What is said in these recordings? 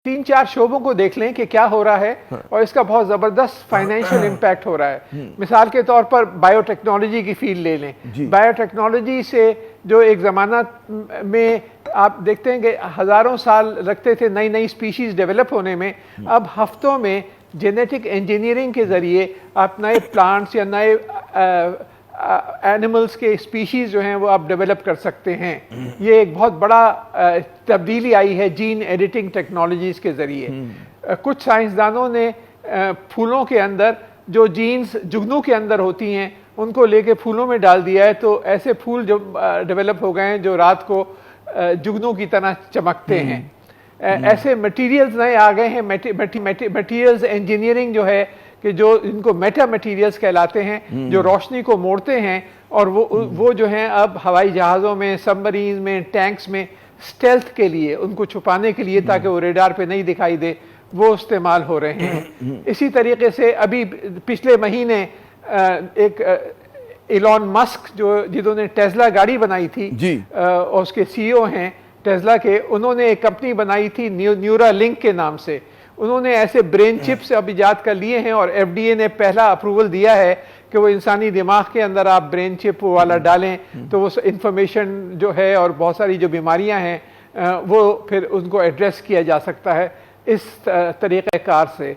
तीन चार शोबों को देख लें कि क्या हो रहा है और इसका बहुत ज़बरदस्त फाइनेंशियल इम्पैक्ट हो रहा है। मिसाल के तौर पर बायोटेक्नोलॉजी की फील्ड ले लें। बायोटेक्नोलॉजी से जो एक ज़माना में आप देखते हैं कि हज़ारों साल लगते थे नई नई स्पीशीज़ डेवलप होने में, अब हफ्तों में जेनेटिक इंजीनियरिंग के ज़रिए आप नए प्लांट्स या नए एनिमल्स के स्पीशीज़ जो हैं वो आप डेवलप कर सकते हैं। ये एक बहुत बड़ा तब्दीली आई है जीन एडिटिंग टेक्नोलॉजीज़ के ज़रिए। कुछ साइंसदानों ने फूलों के अंदर जो जीन्स जुगनू के अंदर होती हैं उनको लेके फूलों में डाल दिया है, तो ऐसे फूल जो डेवलप हो गए हैं जो रात को जुगनू की तरह चमकते हैं। ऐसे मटेरियल्स नए आ गए हैं। मटेरियल्स इंजीनियरिंग जो है कि जो इनको मेटा मटेरियल्स कहलाते हैं, जो रोशनी को मोड़ते हैं और वो जो हैं अब हवाई जहाज़ों में, सबमरीन में, टैंक्स में स्टेल्थ के लिए, उनको छुपाने के लिए ताकि वो रेडार पे नहीं दिखाई दे, वो इस्तेमाल हो रहे हैं। इसी तरीके से अभी पिछले महीने एक इलॉन मस्क जिन्होंने टेस्ला गाड़ी बनाई थी और उसके सीईओ हैं टेस्ला के, उन्होंने एक कंपनी बनाई थी न्यूरालिंक के नाम से। उन्होंने ऐसे ब्रेन चिप्स अब इजाद कर लिए हैं और एफडीए ने पहला अप्रूवल दिया है कि वो इंसानी दिमाग के अंदर आप ब्रेन चिप वाला डालें तो वो इंफॉर्मेशन जो है और बहुत सारी जो बीमारियां हैं वो फिर उनको एड्रेस किया जा सकता है इस तरीक़ेकार से।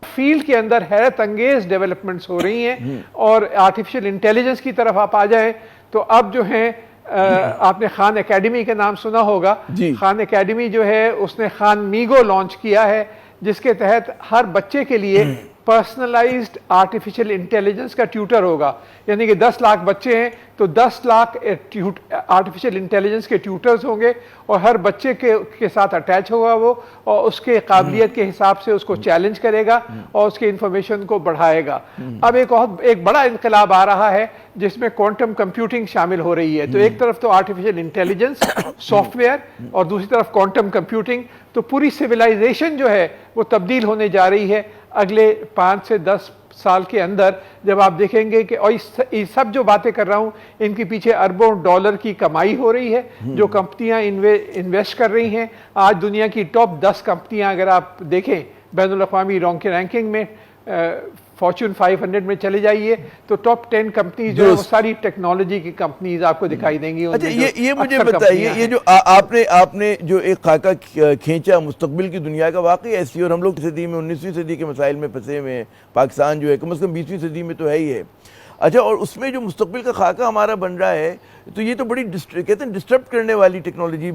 फील्ड के अंदर हैरत अंगेज डेवलपमेंट्स हो रही हैं। और आर्टिफिशियल इंटेलिजेंस की तरफ आप आ जाएं तो अब जो है आपने खान एकेडमी का नाम सुना होगा। खान एकेडमी जो है उसने खान मीगो लॉन्च किया है, जिसके तहत हर बच्चे के लिए पर्सनलाइज्ड आर्टिफिशियल इंटेलिजेंस का ट्यूटर होगा। यानी कि 10 लाख बच्चे हैं तो 10 लाख आर्टिफिशियल इंटेलिजेंस के ट्यूटर्स होंगे और हर बच्चे के साथ अटैच होगा वो, और उसके काबिलियत के हिसाब से उसको चैलेंज करेगा और उसके इंफॉर्मेशन को बढ़ाएगा। अब एक बड़ा इनकलाब आ रहा है जिसमें क्वांटम कंप्यूटिंग शामिल हो रही है। तो एक तरफ तो आर्टिफिशियल इंटेलिजेंस सॉफ्टवेयर और दूसरी तरफ क्वांटम कंप्यूटिंग, तो पूरी सिविलाइजेशन जो है वो तब्दील होने जा रही है अगले 5 से 10 साल के अंदर। जब आप देखेंगे कि और ये सब जो बातें कर रहा हूँ इनके पीछे अरबों डॉलर की कमाई हो रही है, जो कंपनियां इन्वेस्ट कर रही हैं। आज दुनिया की टॉप 10 कंपनियां अगर आप देखें बैनुल-अक़वामी रैंकिंग में, फॉर्च्यून 500 में चले जाइए तो टॉप 10 कंपनीज जो है वो सारी टेक्नोलॉजी की कंपनीज आपको दिखाई देंगी। अच्छा, ये मुझे बताइए, ये जो आपने जो एक खाका खींचा मुस्तकबिल की दुनिया का, वाकई ऐसी, और हम लोग सदी में 19वीं सदी के मसाइल में फंसे हुए हैं। पाकिस्तान जो है कम से कम 20वीं सदी में तो है ही है। अच्छा, और उसमें जो मुस्तकबिल का खाका हमारा बन रहा है, तो ये तो बड़ी कहते हैं डिस्टर्ब करने वाली टेक्नोलॉजी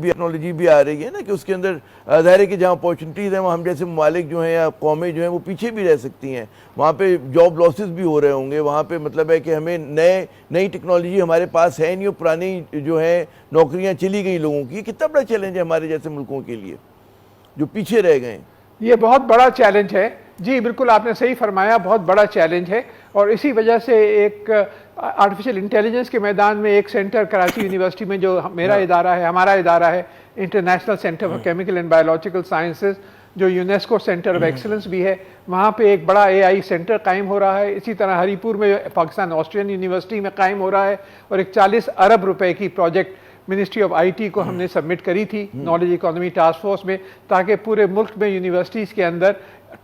भी आ रही है ना, कि उसके अंदर ज़ाहिर है कि जहाँ अपॉर्चुनिटीज़ हैं वहाँ हम जैसे ममालिक जो हैं या कौमें जो हैं वो पीछे भी रह सकती हैं। वहाँ पे जॉब लॉसेस भी हो रहे होंगे। वहाँ पे मतलब है कि हमें नई टेक्नोलॉजी हमारे पास है नहीं, और पुरानी जो है नौकरियाँ चली गई लोगों की। कितना बड़ा चैलेंज है हमारे जैसे मुल्कों के लिए जो पीछे रह गए? ये बहुत बड़ा चैलेंज है जी, बिल्कुल आपने सही फरमाया, बहुत बड़ा चैलेंज है। और इसी वजह से एक आर्टिफिशियल इंटेलिजेंस के मैदान में एक सेंटर कराची यूनिवर्सिटी में जो हमारा इदारा है international centre for chemical and biological sciences, जो यूनेस्को सेंटर ऑफ एक्सीलेंस भी है, वहाँ पे एक बड़ा एआई सेंटर कायम हो रहा है। इसी तरह हरीपुर में पाकिस्तान ऑस्ट्रियन यूनिवर्सिटी में कायम हो रहा है। और एक 40 अरब रुपए की प्रोजेक्ट मिनिस्ट्री ऑफ आईटी को हमने सबमिट करी थी नॉलेज इकोनॉमी टास्क फोर्स में, ताकि पूरे मुल्क में यूनिवर्सिटीज़ के अंदर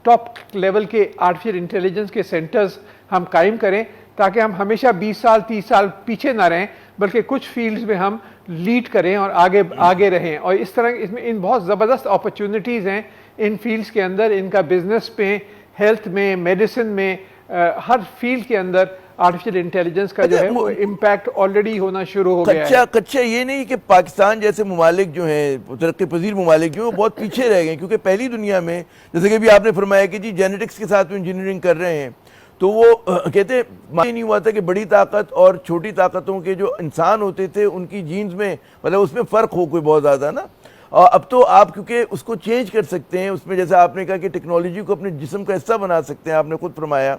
टॉप लेवल के आर्टिफिशियल इंटेलिजेंस के सेंटर्स हम कायम करें, ताकि हम हमेशा 20 साल 30 साल पीछे ना रहें, बल्कि कुछ फील्ड्स में हम लीड करें और आगे रहें। और इस तरह इसमें इन बहुत ज़बरदस्त अपॉर्चुनिटीज़ हैं इन फील्ड्स के अंदर। इनका बिजनेस में, हेल्थ में, मेडिसिन में, हर फील्ड के अंदर आर्टिफिशियल इंटेलिजेंस का जो है वो इम्पैक्ट ऑलरेडी होना शुरू हो गया है। कच्चा ये नहीं कि पाकिस्तान जैसे ममालिक जो हैं, तरक्की पजीर ममालिक जो हैं, बहुत पीछे रह गए। क्योंकि पहली दुनिया में जैसे कि भी आपने फरमाया कि जी जेनेटिक्स के साथ इंजीनियरिंग कर रहे हैं, तो वो कहते नहीं हुआ था कि बड़ी ताकत और छोटी ताकतों के जो इंसान होते थे उनकी जीन्स में मतलब उसमें फ़र्क हो कोई बहुत ज़्यादा ना। और अब तो आप क्योंकि उसको चेंज कर सकते हैं, उसमें जैसे आपने कहा कि टेक्नोलॉजी को अपने जिस्म का हिस्सा बना सकते हैं। आपने खुद फरमाया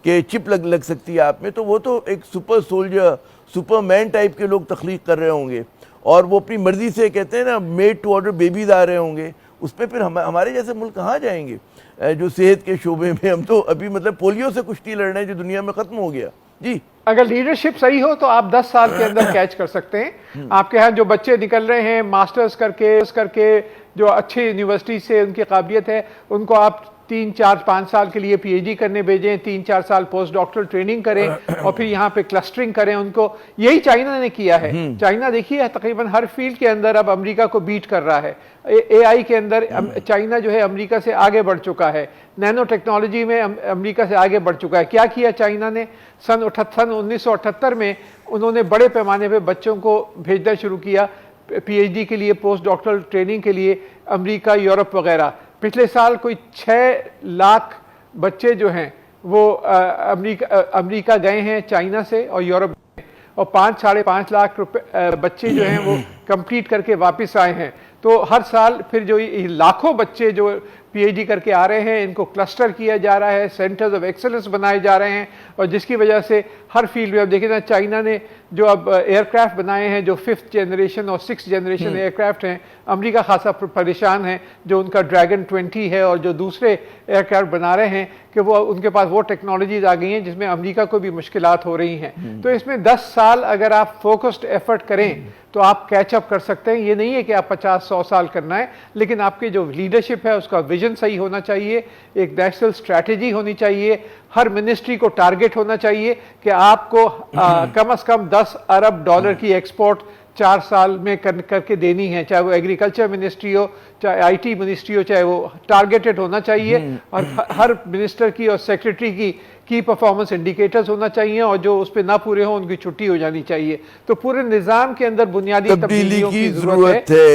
कि चिप लग सकती है आप में, तो वो तो एक सुपर सोल्जर, सुपरमैन टाइप के लोग तख्लीक कर रहे होंगे, और वो अपनी मर्जी से कहते हैं ना मेड टू ऑर्डर बेबीज आ रहे होंगे। उसमें फिर हमारे जैसे मुल्क कहाँ जाएंगे जो सेहत के शोबे में? हम तो अभी मतलब पोलियो से कुश्ती लड़ रहे हैं जो दुनिया में ख़त्म हो गया जी। अगर लीडरशिप सही हो तो आप 10 साल के अंदर कैच कर सकते हैं। आपके यहाँ जो बच्चे निकल रहे हैं मास्टर्स करके جو اچھے یونیورسٹی سے ان کی قابلیت ہے ان کو آپ 3 4 5 سال کے لیے پی ایچ ڈی کرنے بھیجیں، 3 4 سال پوسٹ ڈاکٹرل ٹریننگ کریں اور پھر یہاں پہ کلسٹرنگ کریں ان کو. یہی چائنا نے کیا ہے. چائنا دیکھیے تقریباً ہر فیلڈ کے اندر اب امریکہ کو بیٹ کر رہا ہے. اے آئی کے اندر چائنا جو ہے امریکہ سے آگے بڑھ چکا ہے. نینو ٹیکنالوجی میں امریکہ سے آگے بڑھ چکا ہے. کیا کیا چائنا نے؟ سن 1978 میں انہوں نے بڑے پیمانے پہ بچوں کو بھیجنا شروع کیا پی ایچ ڈی کے لیے، پوسٹ ڈاکٹرل ٹریننگ کے لیے، امریکہ، یورپ وغیرہ. پچھلے سال کوئی 6 لاکھ بچے جو ہیں وہ امریکہ گئے ہیں چائنا سے اور یورپ، اور 5 ساڑھے 5 لاکھ بچے جو ہیں وہ کمپلیٹ کر کے واپس آئے ہیں. تو ہر سال پھر جو لاکھوں بچے جو پی ایچ ڈی کر کے آ رہے ہیں ان کو کلسٹر کیا جا رہا ہے، سینٹرز آف ایکسلنس بنائے جا رہے ہیں، اور جس کی وجہ سے ہر فیلڈ میں اب دیکھیں نا چائنا نے جو اب ایئر کرافٹ بنائے ہیں جو 5th جنریشن اور 6th جنریشن ایئر کرافٹ ہیں، امریکہ خاصا پریشان ہے جو ان کا ڈریگن 20 ہے اور جو دوسرے ایئر کرافٹ بنا رہے ہیں کہ وہ ان کے پاس وہ ٹیکنالوجیز آ گئی ہیں جس میں امریکہ کو بھی مشکلات ہو رہی ہیں. تو اس میں 10 سال اگر آپ فوکسڈ ایفرٹ کریں تو آپ کیچ اپ کر سکتے ہیں. یہ نہیں ہے کہ آپ 50-100 سال کرنا ہے، لیکن آپ کی جو لیڈرشپ ہے اس کا ویژن صحیح ہونا چاہیے، ایک نیشنل اسٹریٹجی ہونی چاہیے، ہر منسٹری کو ٹارگٹ ہونا چاہیے کہ آپ کو کم از کم $10 ارب کی ایکسپورٹ 4 سال میں کر کے دینی ہے، چاہے وہ ایگریکلچر منسٹری ہو، چاہے آئی ٹی منسٹری ہو، چاہے وہ ٹارگیٹڈ ہونا چاہیے. اور ہر منسٹر کی اور سیکرٹری کی پرفارمنس انڈیکیٹرز ہونا چاہیے، اور جو اس پہ نہ پورے ہوں ان کی چھٹی ہو جانی چاہیے. تو پورے نظام کے اندر بنیادی تبدیلیوں کی ضرورت ہے.